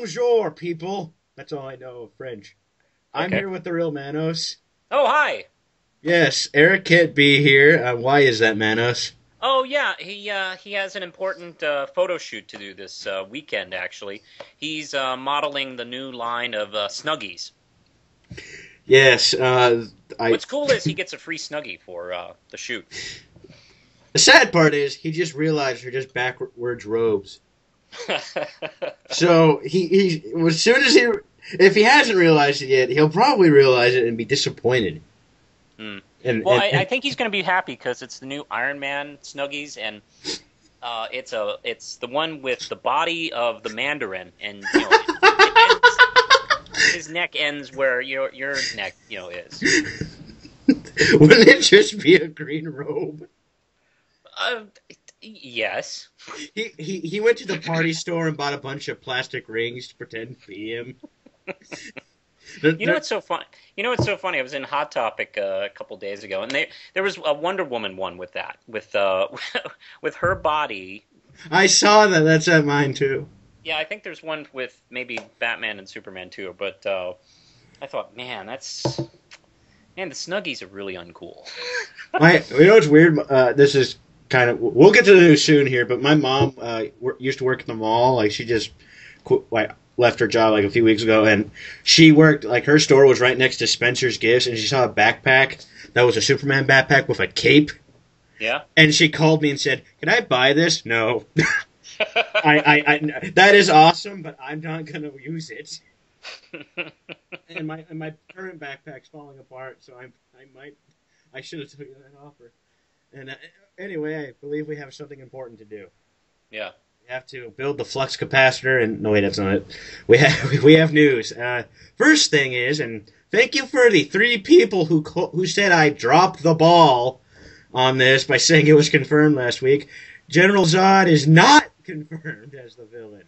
Bonjour, people. That's all I know of French. I'm Okay. here with the real Manos. Oh, hi. Yes, Eric can't be here. Why is that, Manos? Oh, yeah. He has an important photo shoot to do this weekend. Actually, he's modeling the new line of Snuggies. Yes, I. What's cool is he gets a free Snuggie for the shoot. The sad part is he just realized they're just backwards robes. So he as soon as if he hasn't realized it yet, he'll probably realize it and be disappointed. Hmm. And, Well, and, I and think he's going to be happy because it's the new Iron Man Snuggies, and it's the one with the body of the Mandarin, and his neck ends where your neck is. wouldn't it just be a green robe? Uh, yes. He went to the party store and bought a bunch of plastic rings to pretend to be him. You know what's so fun? You know what's so funny? I was in Hot Topic a couple days ago, and there was a Wonder Woman one with that, with with her body. I saw that. That's at mine too. Yeah, I think there's one with maybe Batman and Superman too. But I thought, man, the Snuggies are really uncool. You know what's weird? This is kind of. We'll get to the news soon here, but my mom used to work at the mall. Like she just left her job like a few weeks ago, and she worked like her store was right next to Spencer's Gifts, and she saw a backpack that was a Superman backpack with a cape, Yeah. and she called me and said, "Can I buy this?" No, I that is awesome, but I'm not gonna use it. And my current backpack's falling apart, so I should have taken that offer. And anyway, I believe we have something important to do. Yeah. We have to build the flux capacitor, and no, wait, that's not it. We have news. First thing is, and thank you for the three people who said I dropped the ball on this by saying it was confirmed last week. General Zod is not confirmed as the villain.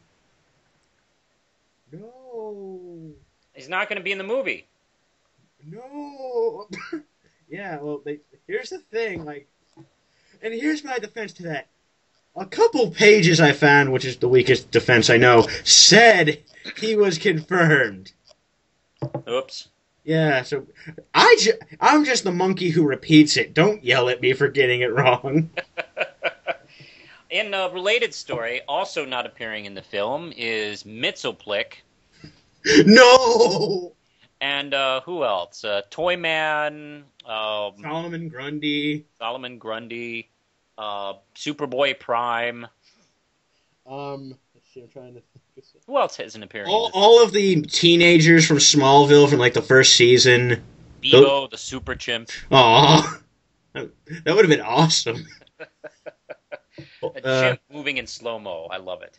No. He's not going to be in the movie. No. Yeah, well, here's the thing, and here's my defense to that. A couple pages I found, which is the weakest defense I know, said he was confirmed. Oops. Yeah, so I'm just the monkey who repeats it. Don't yell at me for getting it wrong. In a related story, also not appearing in the film, is Mitsoplik. No! And who else? Toyman, Solomon Grundy. Solomon Grundy, Superboy Prime. Let's see, I'm trying to think. Who else isn't appearing in this? All of the teenagers from Smallville from like the first season. Bebo, the Super Chimp. Aw, that would have been awesome. A chimp moving in slow-mo. I love it.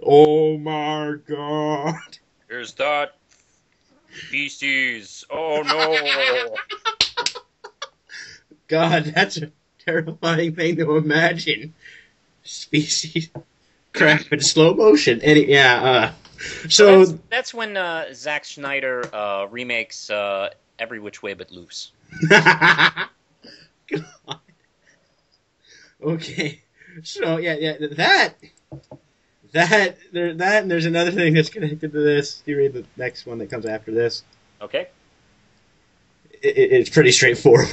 Oh my god. Is that feces? Oh no. God, that's a terrifying thing to imagine. Species crap in slow motion. So That's when Zack Snyder remakes Every Which Way But Loose. God. Okay. So and there's another thing that's connected to this. You read the next one that comes after this. Okay. It's pretty straightforward.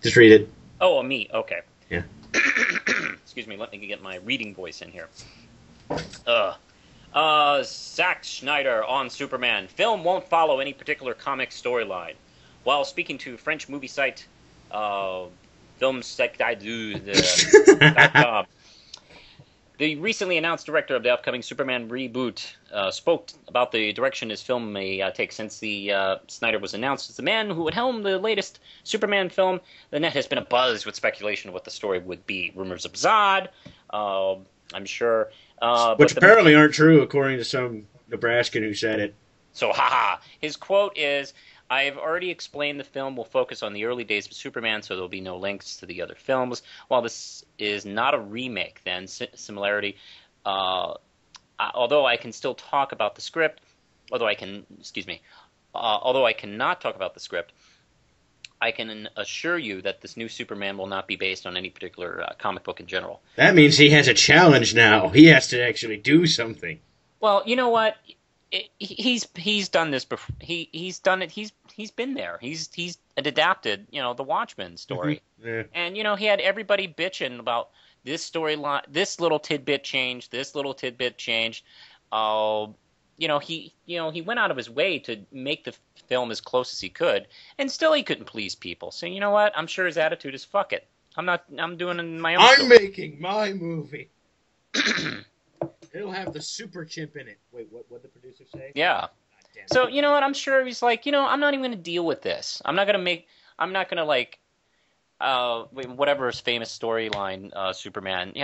Just read it. Oh, me. Okay. Yeah. Excuse me. Let me get my reading voice in here. Zack Snyder on Superman. Film won't follow any particular comic storyline. While speaking to French movie site filmsectidou.com, the recently announced director of the upcoming Superman reboot spoke about the direction his film may take. Since the Snyder was announced as the man who would helm the latest Superman film, the net has been abuzz with speculation of what the story would be. Rumors of Zod, I'm sure. Which apparently aren't true, according to some Nebraskan who said it. So, haha. His quote is, "I've already explained the film will focus on the early days of Superman, so there'll be no links to the other films. While this is not a remake, then, similarity, although I can still talk about the script, although I cannot talk about the script, I can assure you that this new Superman will not be based on any particular comic book in general. That means he has a challenge now. He has to actually do something. Well, you know what? He's done this before. He's done it. He's been there. He's adapted, the Watchmen story, Yeah. and he had everybody bitching about this storyline, this little tidbit change, this little tidbit change. He went out of his way to make the film as close as he could, and still he couldn't please people. So you know what? I'm sure his attitude is fuck it. I'm doing my own. I'm making my movie. It'll have the super chimp in it. Wait, what did the producer say? Yeah. So you know what? I'm sure he's like, I'm not even going to deal with this. I'm not going to like, whatever his famous storyline, Superman,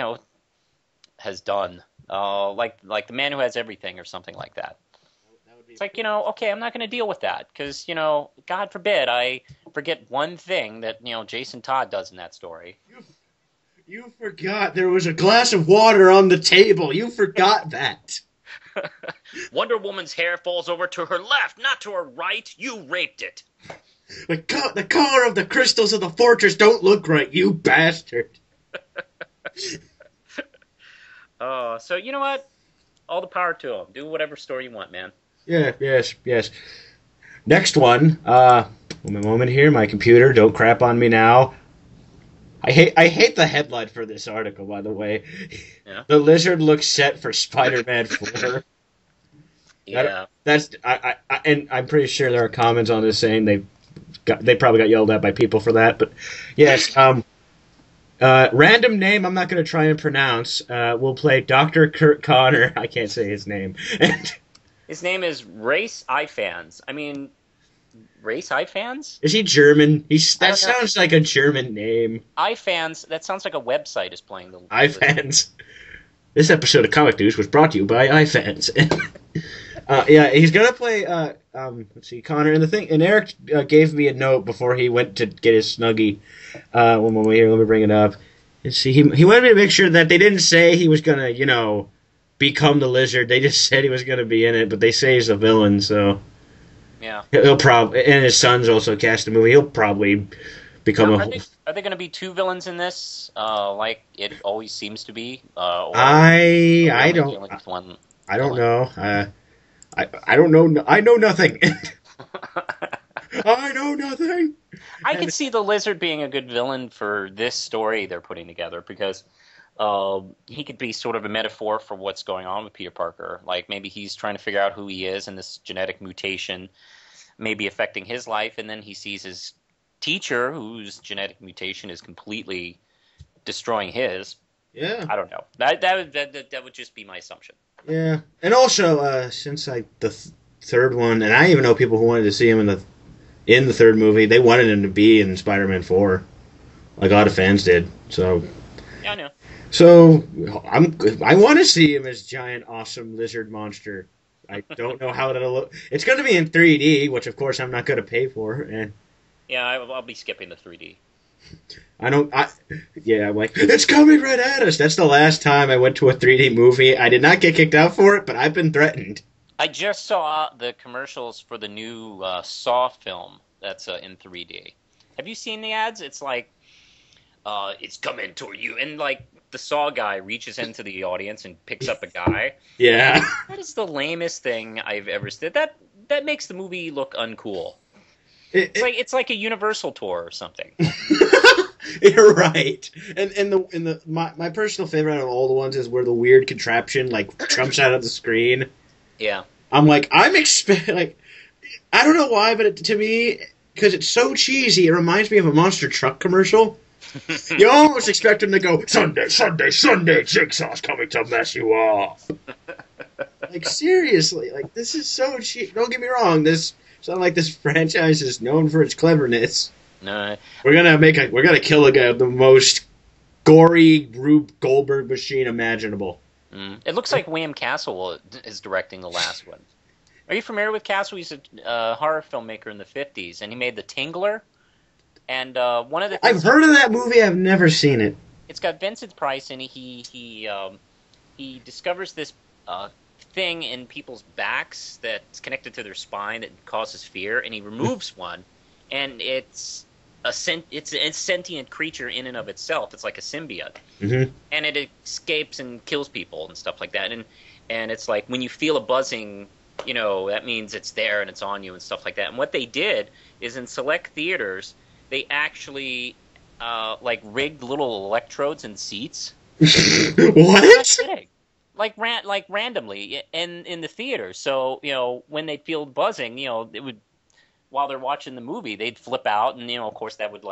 has done. Like the Man Who Has Everything or something like that. It's like, okay, I'm not going to deal with that because, God forbid I forget one thing that, Jason Todd does in that story. You forgot there was a glass of water on the table. You forgot that. Wonder Woman's hair falls over to her left, not to her right. You raped it. The color of the crystals of the fortress don't look right, you bastard. So you know what? All the power to him. Do whatever story you want, man. Yeah, yes. Next one. One moment here. My computer. Don't crap on me now. I hate the headline for this article, by the way. Yeah. The Lizard looks set for Spider-Man 4. Yeah. And I'm pretty sure there are comments on this saying they probably got yelled at by people for that. But yes. Random name I'm not going to try and pronounce. We'll play Dr. Kurt Connor. I can't say his name. His name is Rhys Ifans. Rhys Ifans? Is he German? That sounds like a German name. Ifans, that sounds like a website is playing the Ifans. This episode of Comic News was brought to you by Ifans. Yeah, he's going to play, let's see, Connor. And Eric gave me a note before he went to get his Snuggie. One moment here, let me bring it up. Let's see, he wanted me to make sure that they didn't say he was going to, become the Lizard. They just said he was going to be in it, but they say he's a villain, so... Yeah. He'll probably, and his son's also cast a movie. He'll probably become Are they going to be two villains in this? Like it always seems to be. I don't know. I don't know. I know nothing. I know nothing. I could see the Lizard being a good villain for this story they're putting together because he could be sort of a metaphor for what's going on with Peter Parker. Like maybe he's trying to figure out who he is, and this genetic mutation may be affecting his life, and then he sees his teacher, whose genetic mutation is completely destroying his. Yeah, I don't know. That would just be my assumption. Yeah, and also since the third one, and I even know people who wanted to see him in the third movie. They wanted him to be in Spider-Man 4, like a lot of fans did. So yeah, I know. So I want to see him as giant, awesome lizard monster. I don't know how that'll look. It's going to be in 3D, which of course I'm not going to pay for. And yeah, I'll be skipping the 3D. I'm like, it's coming right at us. That's the last time I went to a 3D movie. I did not get kicked out for it, but I've been threatened. I just saw the commercials for the new Saw film that's in 3D. Have you seen the ads? It's like, it's coming toward you, and like the Saw guy reaches into the audience and picks up a guy. Yeah, that is the lamest thing I've ever seen. That makes the movie look uncool. It's like a Universal tour or something. You're right. And my personal favorite of all the ones is where the weird contraption like jumps out of the screen. Yeah. I'm like, I don't know why, but to me, because it's so cheesy, it reminds me of a monster truck commercial. You almost expect him to go, Sunday, Sunday, Sunday, Jigsaw's coming to mess you off. Like, seriously, like, this is so cheap. Don't get me wrong, it's not like this franchise is known for its cleverness. No. We're gonna kill a guy with the most gory Rube Goldberg machine imaginable. It looks like William Castle is directing the last one. Are you familiar with Castle? He's a horror filmmaker in the 50s, and he made The Tingler. And one of the things I've heard of that movie. I've never seen it. It's got Vincent Price, and he discovers this thing in people's backs that's connected to their spine that causes fear, and he removes one, and it's it's a sentient creature in and of itself. It's like a symbiote, Mm-hmm. and it escapes and kills people and stuff like that. And it's like when you feel a buzzing, that means it's there and it's on you and stuff like that. And what they did is in select theaters, they actually like rigged little electrodes in seats. I'm not What? kidding. Like randomly in the theater. So when they feel buzzing, it would while they're watching the movie, they'd flip out, and of course that would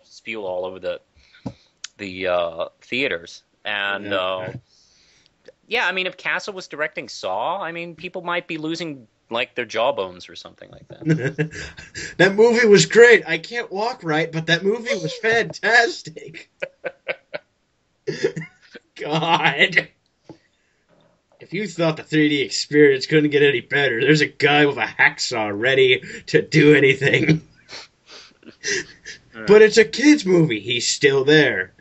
spew all over the theaters. And yeah, I mean, if Castle was directing Saw, I mean, people might be losing like their jawbones or something like that. That movie was great. I can't walk right, but that movie was fantastic. God. If you thought the 3D experience couldn't get any better, there's a guy with a hacksaw ready to do anything. But it's a kid's movie. He's still there.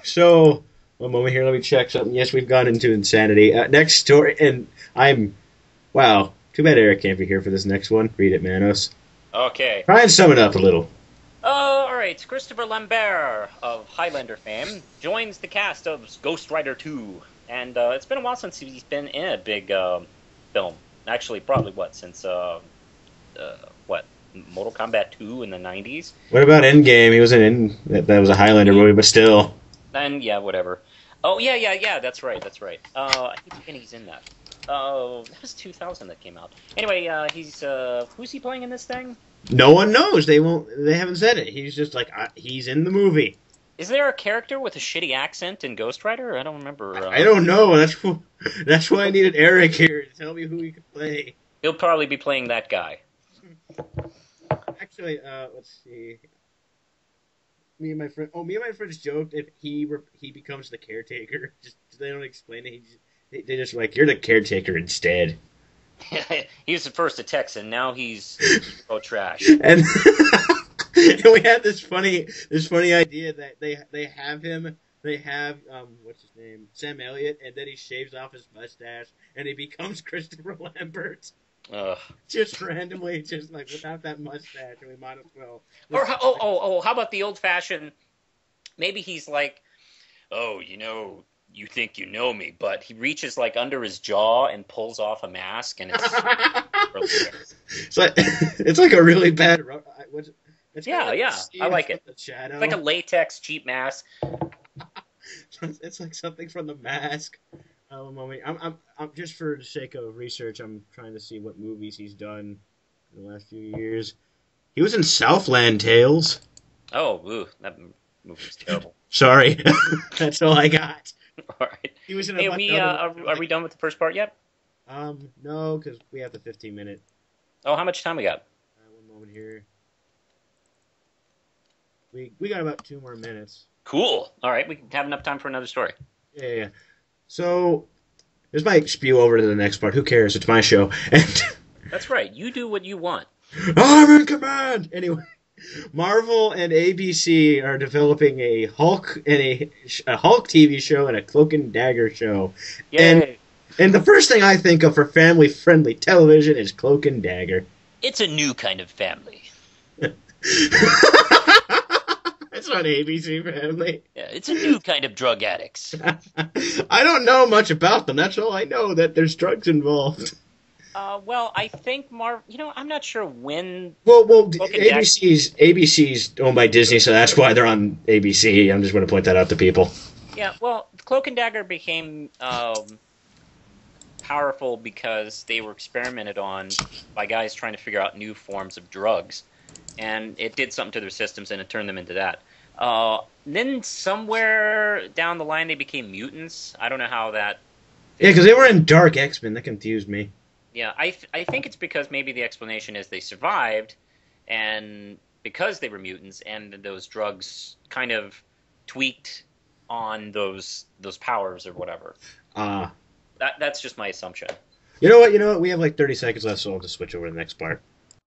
So, one moment here. Let me check something. Yes, we've gone into insanity. Next story, and wow, too bad Eric can't be here for this next one. Read it, Manos. Okay. Try and sum it up a little. Oh, all right. Christopher Lambert of Highlander fame joins the cast of Ghost Rider 2. And it's been a while since he's been in a big film. Actually, probably since Mortal Kombat 2 in the 90s? What about Endgame? He was that was a Highlander movie, but still. And yeah, whatever. Oh, yeah, that's right. I keep forgetting he's in that. Oh, that was 2000 that came out. Anyway, who's he playing in this thing? No one knows. They haven't said it. He's just like, he's in the movie. Is there a character with a shitty accent in Ghost Rider? I don't remember. I don't know. That's why I needed Eric here to tell me who he could play. He'll probably be playing that guy. Actually, let's see. Me and my friends joked if he becomes the caretaker. Just they don't explain it. They just like, you're the caretaker instead. He was the first a Texan. Now he's trash. And we had this funny idea that they have what's his name, Sam Elliott, and then he shaves off his mustache and he becomes Christopher Lambert. Just randomly, just like without that mustache, and we might as well. Or how about the old fashioned? Maybe he's like, you think you know me, but he reaches like under his jaw and pulls off a mask, and it's really it's like a really bad. I like it. It's like a latex cheap mask. It's like something from The Mask. Moment. I'm just for the sake of research, I'm trying to see what movies he's done in the last few years. He was in Southland Tales. Oh, that movie's terrible. Sorry, that's all I got. All right. He was in. Hey, are we done with the first part yet? No, because we have the 15-minute. Oh, how much time we got? One moment here. We got about 2 more minutes. Cool. All right, we have enough time for another story. Yeah. So, this might spew over to the next part. Who cares? It's my show. That's right. You do what you want. I'm in command! Anyway, Marvel and ABC are developing a Hulk and a Hulk TV show and a Cloak and Dagger show. Yay. And the first thing I think of for family-friendly television is Cloak and Dagger. It's a new kind of family. It's not ABC Family. Yeah, it's a new kind of drug addicts. I don't know much about them. That's all I know, that there's drugs involved. Well, I think I'm not sure when. Well, ABC's owned by Disney, so that's why they're on ABC. I'm just going to point that out to people. Yeah, well, Cloak and Dagger became powerful because they were experimented on by guys trying to figure out new forms of drugs. And it did something to their systems, and it turned them into that. Then somewhere down the line, they became mutants. I don't know how that... Yeah, because they were in Dark X-Men. That confused me. Yeah, I think it's because maybe the explanation is they survived, and because they were mutants, and those drugs kind of tweaked on those powers or whatever. That's just my assumption. You know what? We have like 30 seconds left, so I'll just switch over to the next part.